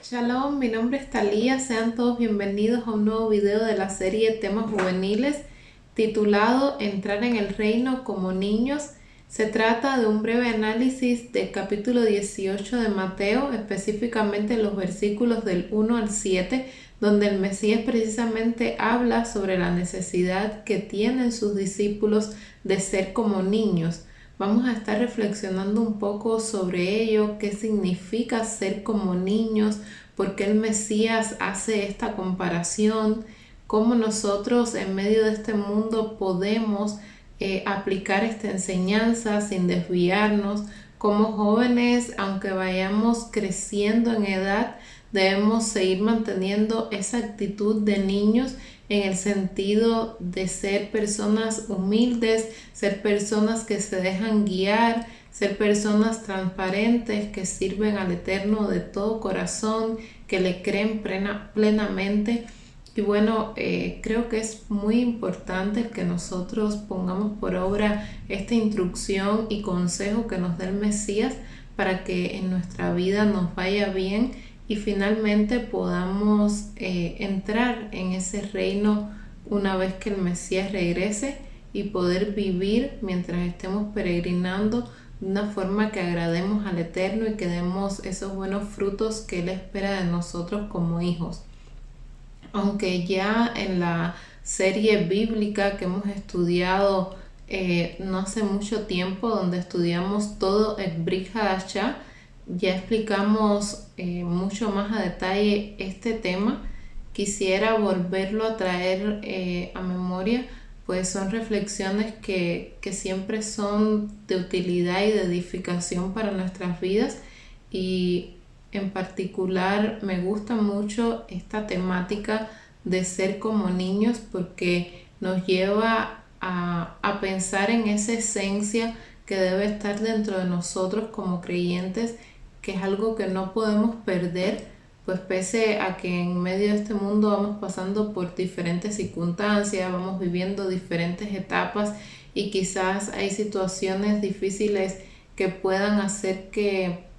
Shalom, mi nombre es Talía, sean todos bienvenidos a un nuevo video de la serie Temas Juveniles titulado Entrar en el Reino como Niños. Se trata de un breve análisis del capítulo 18 de Mateo, específicamente los versículos del 1 al 7, donde el Mesías precisamente habla sobre la necesidad que tienen sus discípulos de ser como niños. Vamos a estar reflexionando un poco sobre ello, qué significa ser como niños, por qué el Mesías hace esta comparación, cómo nosotros en medio de este mundo podemos aplicar esta enseñanza sin desviarnos. Como jóvenes, aunque vayamos creciendo en edad, debemos seguir manteniendo esa actitud de niños en el sentido de ser personas humildes, ser personas que se dejan guiar, ser personas transparentes que sirven al Eterno de todo corazón, que le creen plenamente. Y bueno, creo que es muy importante que nosotros pongamos por obra esta instrucción y consejo que nos da el Mesías para que en nuestra vida nos vaya bien y finalmente podamos entrar en ese reino una vez que el Mesías regrese y poder vivir mientras estemos peregrinando de una forma que agrademos al Eterno y que demos esos buenos frutos que Él espera de nosotros como hijos. Aunque ya en la serie bíblica que hemos estudiado no hace mucho tiempo, donde estudiamos todo el Brit Hadashah, ya explicamos mucho más a detalle este tema. Quisiera volverlo a traer a memoria, pues son reflexiones que siempre son de utilidad y de edificación para nuestras vidas, y en particular me gusta mucho esta temática de ser como niños porque nos lleva a pensar en esa esencia que debe estar dentro de nosotros como creyentes, que es algo que no podemos perder, pues pese a que en medio de este mundo vamos pasando por diferentes circunstancias, vamos viviendo diferentes etapas y quizás hay situaciones difíciles que puedan hacer que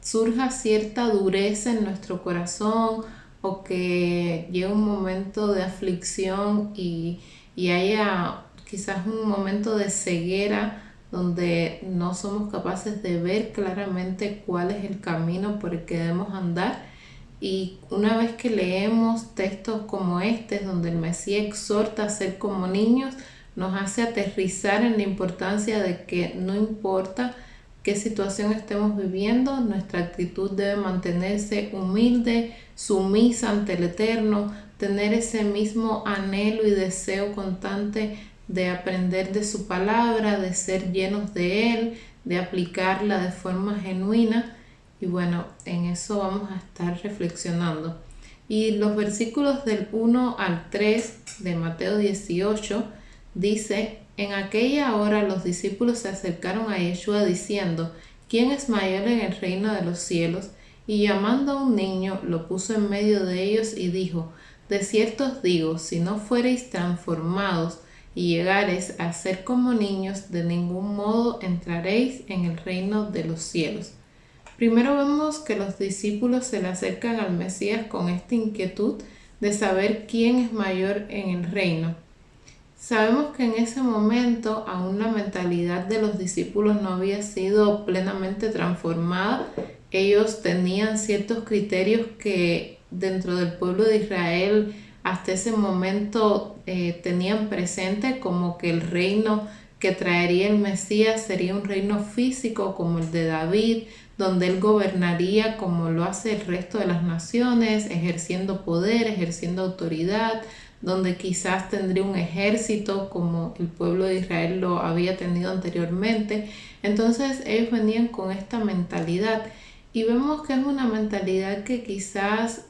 surja cierta dureza en nuestro corazón, o que llegue un momento de aflicción y haya quizás un momento de ceguera donde no somos capaces de ver claramente cuál es el camino por el que debemos andar. Y una vez que leemos textos como este, donde el Mesías exhorta a ser como niños, nos hace aterrizar en la importancia de que no importa qué situación estemos viviendo, nuestra actitud debe mantenerse humilde, sumisa ante el Eterno, tener ese mismo anhelo y deseo constante de aprender de su palabra, de ser llenos de Él, de aplicarla de forma genuina. Y bueno, en eso vamos a estar reflexionando. Y los versículos del 1 al 3 de Mateo 18 dice: en aquella hora los discípulos se acercaron a Yeshua diciendo: ¿quién es mayor en el reino de los cielos? Y llamando a un niño, lo puso en medio de ellos y dijo: de cierto os digo, si no fuereis transformados y llegareis a ser como niños, de ningún modo entraréis en el reino de los cielos. Primero vemos que los discípulos se le acercan al Mesías con esta inquietud de saber quién es mayor en el reino. Sabemos que en ese momento aún la mentalidad de los discípulos no había sido plenamente transformada. Ellos tenían ciertos criterios que dentro del pueblo de Israel hasta ese momento tenían presente, como que el reino que traería el Mesías sería un reino físico como el de David, donde él gobernaría como lo hace el resto de las naciones, ejerciendo poder, ejerciendo autoridad, donde quizás tendría un ejército como el pueblo de Israel lo había tenido anteriormente. Entonces ellos venían con esta mentalidad y vemos que es una mentalidad que quizás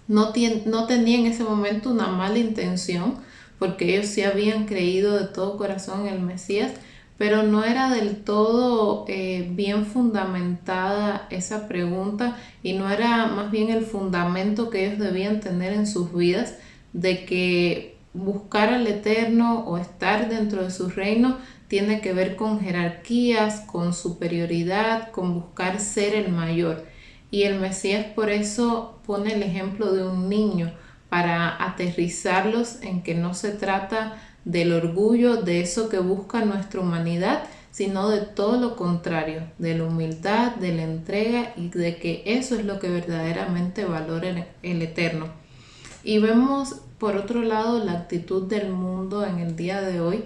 no tenía en ese momento una mala intención, porque ellos sí habían creído de todo corazón en el Mesías, pero no era del todo bien fundamentada esa pregunta, y no era más bien el fundamento que ellos debían tener en sus vidas, de que buscar al Eterno o estar dentro de su reino tiene que ver con jerarquías, con superioridad, con buscar ser el mayor. Y el Mesías por eso pone el ejemplo de un niño para aterrizarlos en que no se trata del orgullo, de eso que busca nuestra humanidad, sino de todo lo contrario, de la humildad, de la entrega y de que eso es lo que verdaderamente valora el Eterno. Y vemos por otro lado la actitud del mundo en el día de hoy,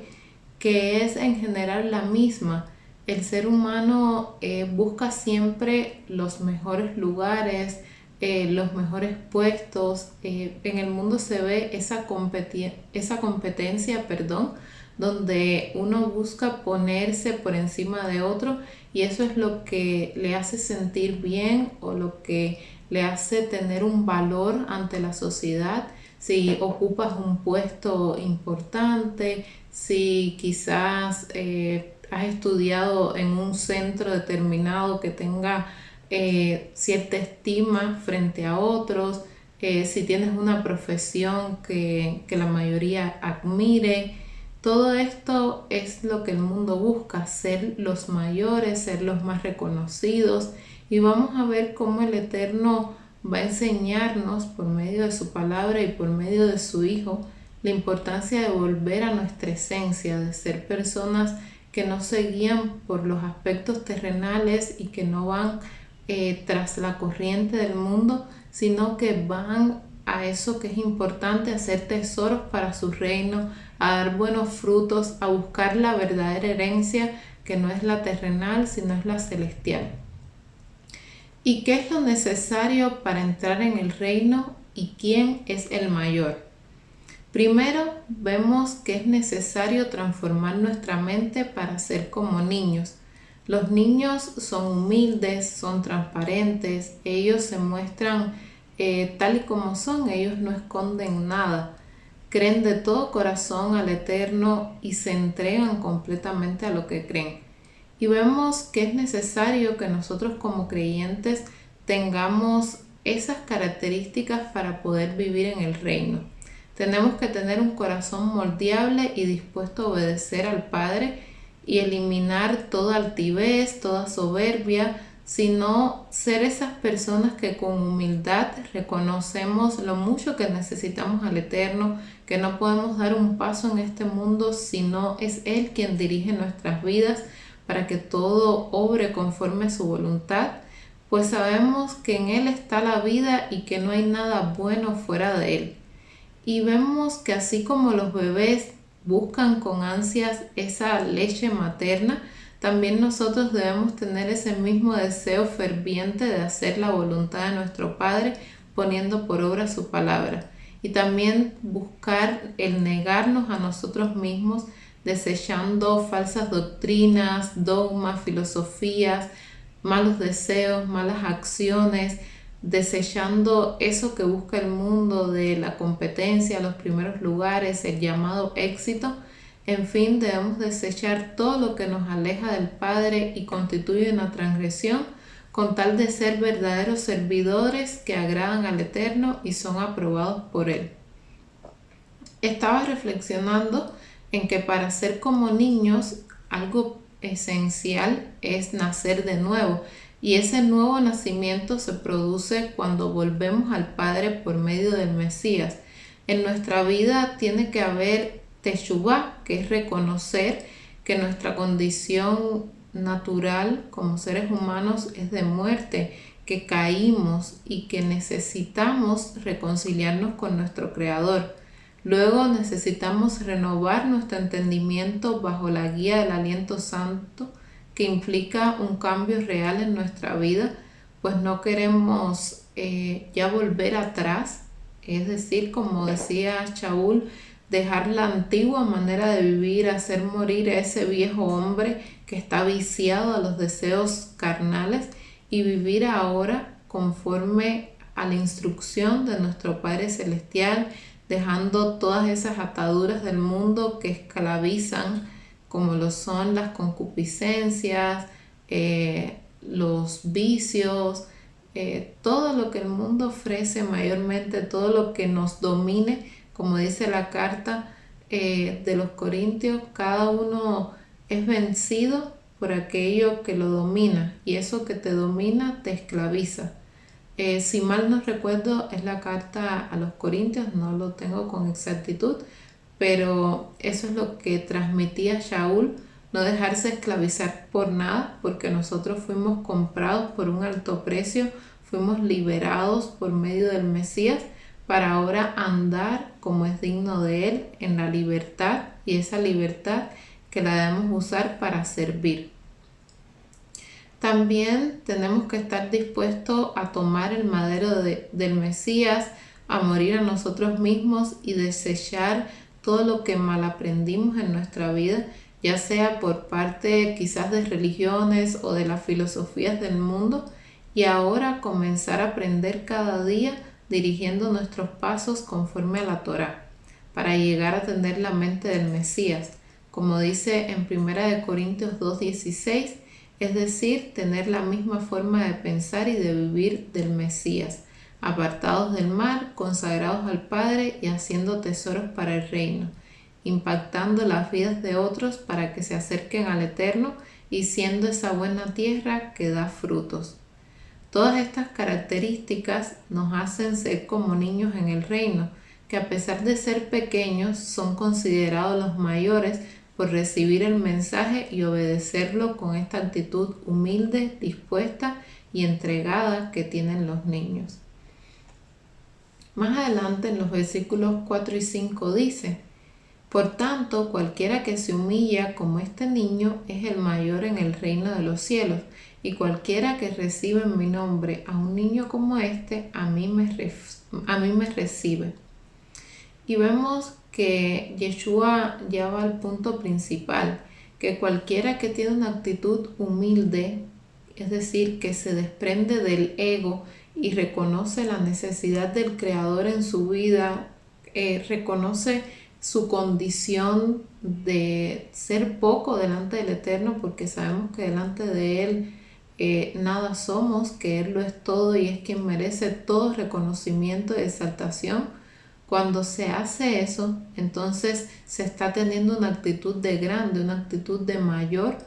que es en general la misma. El ser humano busca siempre los mejores lugares, los mejores puestos. En el mundo se ve esa competencia, donde uno busca ponerse por encima de otro y eso es lo que le hace sentir bien o lo que le hace tener un valor ante la sociedad. Si ocupas un puesto importante, si quizás has estudiado en un centro determinado que tenga cierta estima frente a otros, si tienes una profesión que la mayoría admire. Todo esto es lo que el mundo busca, ser los mayores, ser los más reconocidos, y vamos a ver cómo el Eterno va a enseñarnos por medio de su palabra y por medio de su Hijo la importancia de volver a nuestra esencia, de ser personas que no se guían por los aspectos terrenales y que no van tras la corriente del mundo, sino que van a eso que es importante, hacer tesoros para su reino, a dar buenos frutos, a buscar la verdadera herencia que no es la terrenal, sino es la celestial. ¿Y qué es lo necesario para entrar en el reino y quién es el mayor? Primero, vemos que es necesario transformar nuestra mente para ser como niños. Los niños son humildes, son transparentes, ellos se muestran tal y como son, ellos no esconden nada. Creen de todo corazón al Eterno y se entregan completamente a lo que creen. Y vemos que es necesario que nosotros como creyentes tengamos esas características para poder vivir en el reino. Tenemos que tener un corazón moldeable y dispuesto a obedecer al Padre y eliminar toda altivez, toda soberbia, sino ser esas personas que con humildad reconocemos lo mucho que necesitamos al Eterno, que no podemos dar un paso en este mundo si no es Él quien dirige nuestras vidas para que todo obre conforme a su voluntad, pues sabemos que en Él está la vida y que no hay nada bueno fuera de Él. Y vemos que así como los bebés buscan con ansias esa leche materna, también nosotros debemos tener ese mismo deseo ferviente de hacer la voluntad de nuestro Padre, poniendo por obra su palabra. Y también buscar el negarnos a nosotros mismos, desechando falsas doctrinas, dogmas, filosofías, malos deseos, malas acciones, desechando eso que busca el mundo de la competencia, los primeros lugares, el llamado éxito. En fin, debemos desechar todo lo que nos aleja del Padre y constituye una transgresión, con tal de ser verdaderos servidores que agradan al Eterno y son aprobados por Él. Estaba reflexionando en que para ser como niños, algo esencial es nacer de nuevo. Y ese nuevo nacimiento se produce cuando volvemos al Padre por medio del Mesías. En nuestra vida tiene que haber Teshuvá, que es reconocer que nuestra condición natural como seres humanos es de muerte, que caímos y que necesitamos reconciliarnos con nuestro Creador. Luego necesitamos renovar nuestro entendimiento bajo la guía del aliento santo, que implica un cambio real en nuestra vida, pues no queremos ya volver atrás, es decir, como decía Shaul, dejar la antigua manera de vivir, hacer morir a ese viejo hombre que está viciado a los deseos carnales y vivir ahora conforme a la instrucción de nuestro Padre Celestial, dejando todas esas ataduras del mundo que esclavizan, como lo son las concupiscencias, los vicios, todo lo que el mundo ofrece mayormente, todo lo que nos domine, como dice la carta de los Corintios, cada uno es vencido por aquello que lo domina y eso que te domina te esclaviza. Si mal no recuerdo, es la carta a los Corintios, no lo tengo con exactitud, pero eso es lo que transmitía Shaul, no dejarse esclavizar por nada, porque nosotros fuimos comprados por un alto precio, fuimos liberados por medio del Mesías para ahora andar como es digno de Él en la libertad, y esa libertad que la debemos usar para servir. También tenemos que estar dispuestos a tomar el madero del Mesías, a morir a nosotros mismos y desechar todo lo que mal aprendimos en nuestra vida, ya sea por parte quizás de religiones o de las filosofías del mundo, y ahora comenzar a aprender cada día dirigiendo nuestros pasos conforme a la Torá, para llegar a tener la mente del Mesías, como dice en 1 Corintios 2:16, es decir, tener la misma forma de pensar y de vivir del Mesías, apartados del mal, consagrados al Padre y haciendo tesoros para el reino, impactando las vidas de otros para que se acerquen al Eterno y siendo esa buena tierra que da frutos. Todas estas características nos hacen ser como niños en el reino, que a pesar de ser pequeños son considerados los mayores por recibir el mensaje y obedecerlo con esta actitud humilde, dispuesta y entregada que tienen los niños. Más adelante en los versículos 4 y 5 dice: por tanto, cualquiera que se humilla como este niño es el mayor en el reino de los cielos, y cualquiera que recibe en mi nombre a un niño como este, a mí me recibe. Y vemos que Yeshua ya va al punto principal, que cualquiera que tiene una actitud humilde, es decir, que se desprende del ego y reconoce la necesidad del Creador en su vida, reconoce su condición de ser poco delante del Eterno, porque sabemos que delante de Él nada somos, que Él lo es todo y es quien merece todo reconocimiento y exaltación. Cuando se hace eso, entonces se está teniendo una actitud de grande, una actitud de mayor,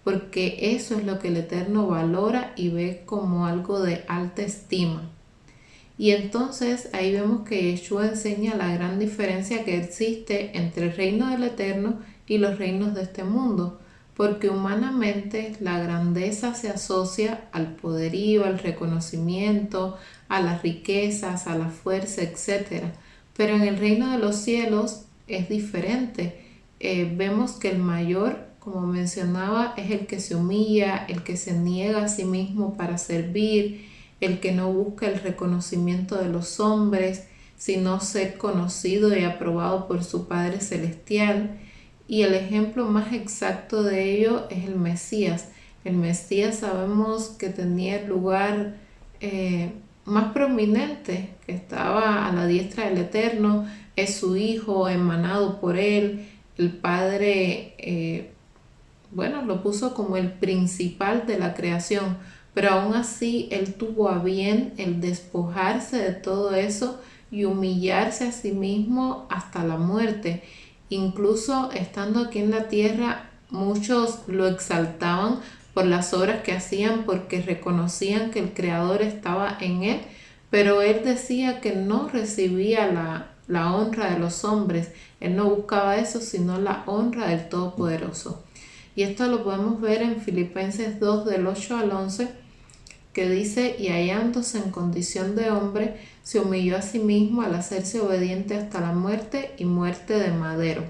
porque eso es lo que el Eterno valora y ve como algo de alta estima. Y entonces ahí vemos que Yeshua enseña la gran diferencia que existe entre el reino del Eterno y los reinos de este mundo, porque humanamente la grandeza se asocia al poderío, al reconocimiento, a las riquezas, a la fuerza, etc. Pero en el reino de los cielos es diferente. Vemos que el mayor, como mencionaba, es el que se humilla, el que se niega a sí mismo para servir, el que no busca el reconocimiento de los hombres, sino ser conocido y aprobado por su Padre Celestial. Y el ejemplo más exacto de ello es el Mesías. El Mesías sabemos que tenía el lugar más prominente, que estaba a la diestra del Eterno, es su Hijo emanado por Él. El Padre, lo puso como el principal de la creación, pero aún así Él tuvo a bien el despojarse de todo eso y humillarse a sí mismo hasta la muerte. Incluso estando aquí en la tierra, muchos lo exaltaban por las obras que hacían, porque reconocían que el Creador estaba en Él, pero Él decía que no recibía la honra de los hombres. Él no buscaba eso, sino la honra del Todopoderoso. Y esto lo podemos ver en Filipenses 2, del 8 al 11, que dice: y hallándose en condición de hombre, se humilló a sí mismo al hacerse obediente hasta la muerte y muerte de madero.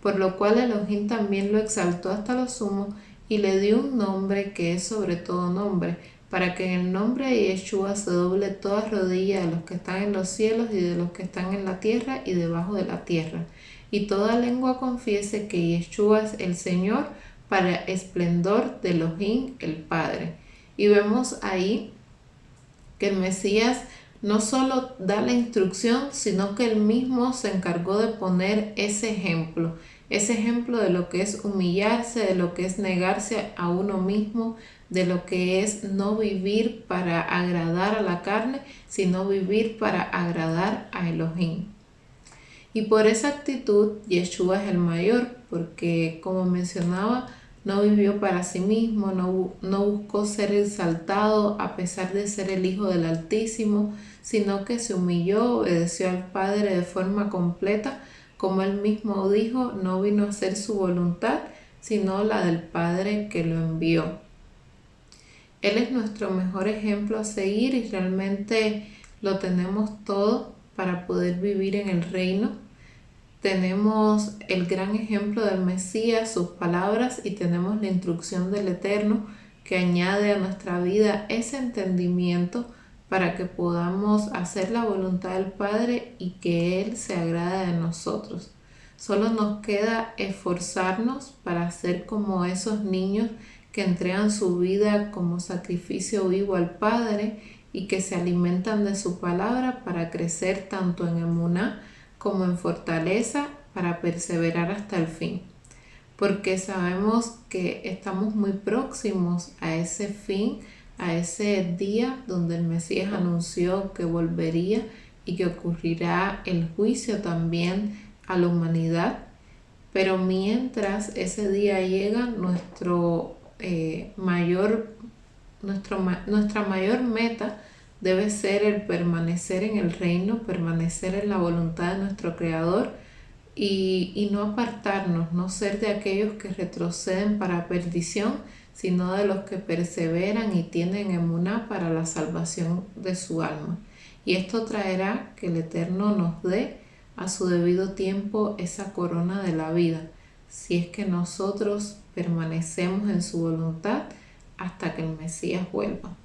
Por lo cual Elohim también lo exaltó hasta lo sumo y le dio un nombre que es sobre todo nombre, para que en el nombre de Yeshua se doble toda rodilla de los que están en los cielos y de los que están en la tierra y debajo de la tierra, y toda lengua confiese que Yeshua es el Señor, para esplendor de Elohim el Padre. Y vemos ahí que el Mesías no solo da la instrucción, sino que él mismo se encargó de poner ese ejemplo de lo que es humillarse, de lo que es negarse a uno mismo, de lo que es no vivir para agradar a la carne, sino vivir para agradar a Elohim. Y por esa actitud, Yeshua es el mayor, porque como mencionaba, No vivió para sí mismo, no buscó ser exaltado a pesar de ser el Hijo del Altísimo, sino que se humilló, obedeció al Padre de forma completa, como él mismo dijo, no vino a hacer su voluntad, sino la del Padre que lo envió. Él es nuestro mejor ejemplo a seguir y realmente lo tenemos todo para poder vivir en el reino. Tenemos el gran ejemplo del Mesías, sus palabras, y tenemos la instrucción del Eterno que añade a nuestra vida ese entendimiento para que podamos hacer la voluntad del Padre y que Él se agrade de nosotros. Solo nos queda esforzarnos para ser como esos niños que entregan su vida como sacrificio vivo al Padre y que se alimentan de su palabra para crecer tanto en emuná como en fortaleza para perseverar hasta el fin, porque sabemos que estamos muy próximos a ese fin, a ese día donde el Mesías anunció que volvería y que ocurrirá el juicio también a la humanidad. Pero mientras ese día llega, nuestra mayor meta debe ser el permanecer en el reino, permanecer en la voluntad de nuestro Creador y no apartarnos, no ser de aquellos que retroceden para perdición, sino de los que perseveran y tienen emuná para la salvación de su alma. Y esto traerá que el Eterno nos dé a su debido tiempo esa corona de la vida, si es que nosotros permanecemos en su voluntad hasta que el Mesías vuelva.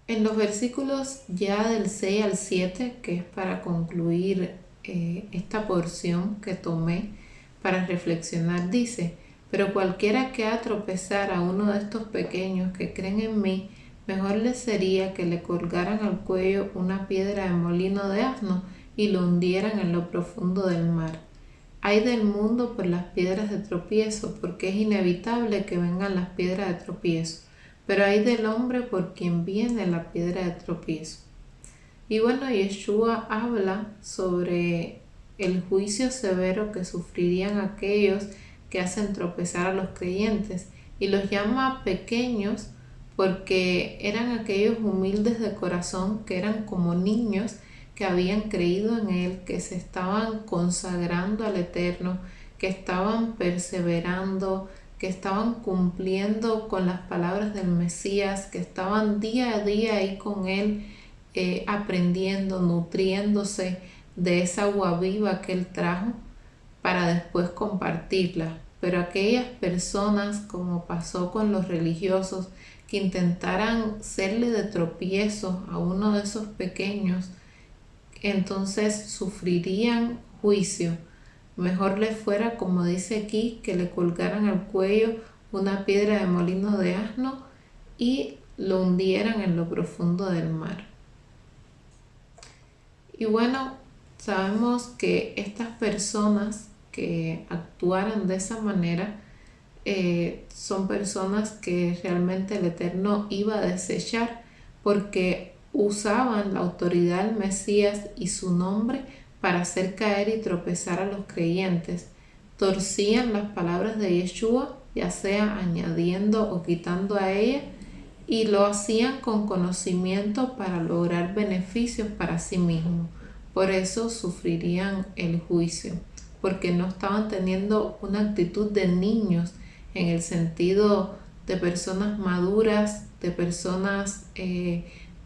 En los versículos ya del 6 al 7, que es para concluir esta porción que tomé para reflexionar, dice: pero cualquiera que haga tropezar a uno de estos pequeños que creen en mí, mejor le sería que le colgaran al cuello una piedra de molino de asno y lo hundieran en lo profundo del mar. Ay del mundo por las piedras de tropiezo, porque es inevitable que vengan las piedras de tropiezo, pero ay del hombre por quien viene la piedra de tropiezo. Y bueno, Yeshua habla sobre el juicio severo que sufrirían aquellos que hacen tropezar a los creyentes y los llama pequeños porque eran aquellos humildes de corazón que eran como niños que habían creído en Él, que se estaban consagrando al Eterno, que estaban perseverando, que estaban cumpliendo con las palabras del Mesías, que estaban día a día ahí con Él, aprendiendo, nutriéndose de esa agua viva que Él trajo para después compartirla. Pero aquellas personas, como pasó con los religiosos, que intentaran serle de tropiezo a uno de esos pequeños, entonces sufrirían juicio. Mejor les fuera, como dice aquí, que le colgaran al cuello una piedra de molino de asno y lo hundieran en lo profundo del mar. Y bueno, sabemos que estas personas que actuaran de esa manera son personas que realmente el Eterno iba a desechar porque usaban la autoridad del Mesías y su nombre para hacer caer y tropezar a los creyentes. Torcían las palabras de Yeshua, ya sea añadiendo o quitando a ella, y lo hacían con conocimiento para lograr beneficios para sí mismos. Por eso sufrirían el juicio, porque no estaban teniendo una actitud de niños en el sentido de personas maduras, de personas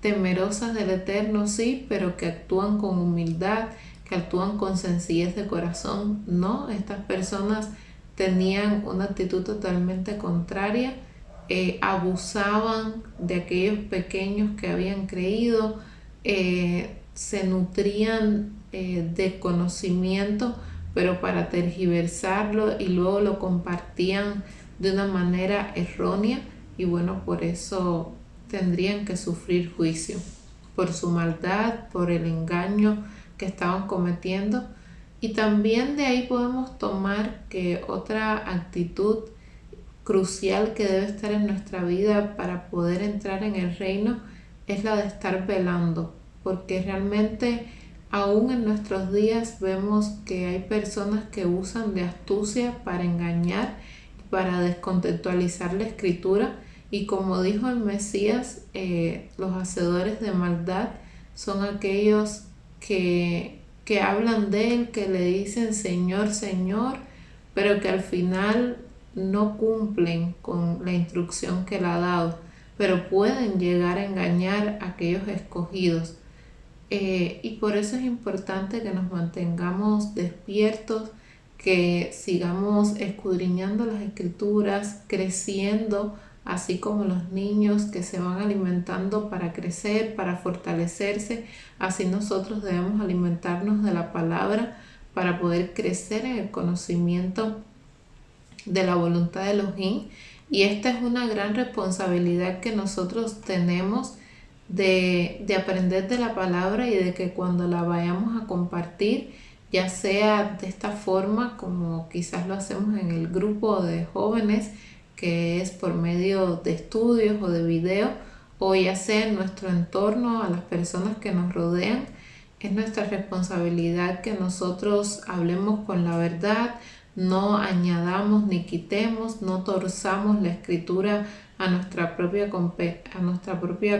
temerosas del Eterno, sí, pero que actúan con humildad, que actúan con sencillez de corazón. No, estas personas tenían una actitud totalmente contraria, abusaban de aquellos pequeños que habían creído, se nutrían de conocimiento, pero para tergiversarlo y luego lo compartían de una manera errónea, y bueno, por eso tendrían que sufrir juicio, por su maldad, por el engaño que estaban cometiendo. Y también de ahí podemos tomar que otra actitud crucial que debe estar en nuestra vida para poder entrar en el reino es la de estar velando, porque realmente Aún en nuestros días vemos que hay personas que usan de astucia para engañar, para descontextualizar la escritura, y como dijo el Mesías, los hacedores de maldad son aquellos que hablan de él, que le dicen Señor, Señor, pero que al final no cumplen con la instrucción que él ha dado, pero pueden llegar a engañar a aquellos escogidos. Y por eso es importante que nos mantengamos despiertos, que sigamos escudriñando las escrituras, creciendo, así como los niños que se van alimentando para crecer, para fortalecerse. Así nosotros debemos alimentarnos de la palabra para poder crecer en el conocimiento de la voluntad de Elohim. Y esta es una gran responsabilidad que nosotros tenemos de aprender de la palabra, y de que cuando la vayamos a compartir, ya sea de esta forma como quizás lo hacemos en el grupo de jóvenes, que es por medio de estudios o de video, o ya sea en nuestro entorno, a las personas que nos rodean, es nuestra responsabilidad que nosotros hablemos con la verdad, no añadamos ni quitemos, no torzamos la escritura a nuestra propia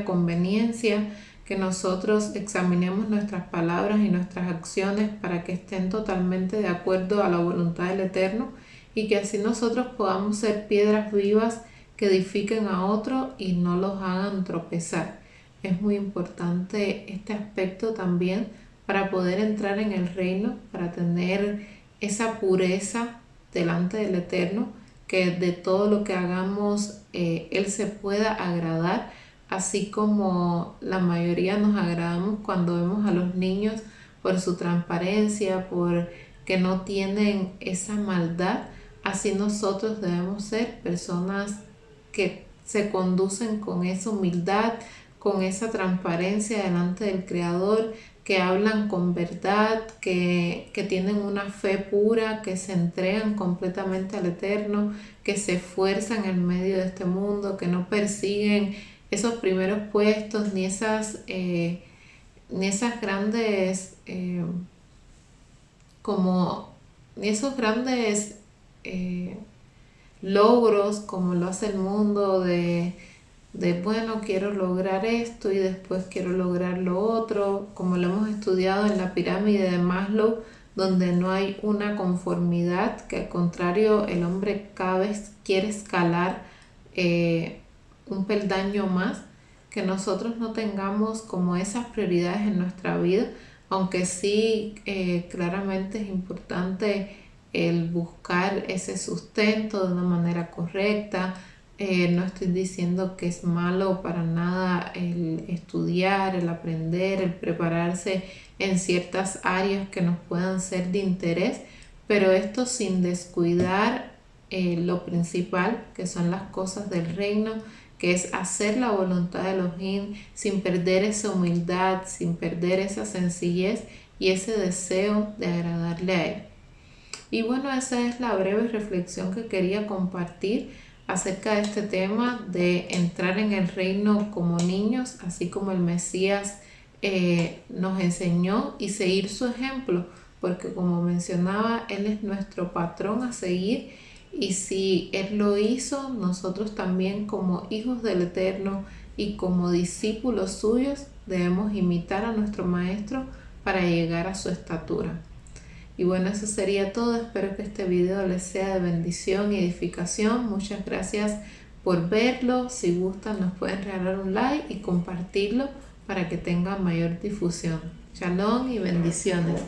conveniencia, que nosotros examinemos nuestras palabras y nuestras acciones para que estén totalmente de acuerdo a la voluntad del Eterno, y que así nosotros podamos ser piedras vivas que edifiquen a otros y no los hagan tropezar. Es muy importante este aspecto también para poder entrar en el reino, para tener esa pureza delante del Eterno, que de todo lo que hagamos Él se pueda agradar, así como la mayoría nos agradamos cuando vemos a los niños por su transparencia, por que no tienen esa maldad. Así nosotros debemos ser personas que se conducen con esa humildad, con esa transparencia delante del Creador, que hablan con verdad, que tienen una fe pura, que se entregan completamente al Eterno, que se esfuerzan en medio de este mundo, que no persiguen esos primeros puestos, ni esas grandes, ni esos grandes logros como lo hace el mundo de bueno, quiero lograr esto y después quiero lograr lo otro, como lo hemos estudiado en la pirámide de Maslow, donde no hay una conformidad, que al contrario el hombre cada vez quiere escalar un peldaño más, que nosotros no tengamos como esas prioridades en nuestra vida, aunque sí claramente es importante el buscar ese sustento de una manera correcta. No estoy diciendo que es malo para nada el estudiar, el aprender, el prepararse en ciertas áreas que nos puedan ser de interés, pero esto sin descuidar lo principal, que son las cosas del reino, que es hacer la voluntad de Elohim, sin perder esa humildad, sin perder esa sencillez y ese deseo de agradarle a Él. Y bueno, esa es la breve reflexión que quería compartir acerca de este tema de entrar en el reino como niños, así como el Mesías nos enseñó, y seguir su ejemplo, porque como mencionaba, Él es nuestro patrón a seguir, y si Él lo hizo, nosotros también como hijos del Eterno y como discípulos suyos debemos imitar a nuestro Maestro para llegar a su estatura. Y bueno, eso sería todo. Espero que este video les sea de bendición y edificación. Muchas gracias por verlo. Si gustan, nos pueden regalar un like y compartirlo para que tenga mayor difusión. Shalom y bendiciones.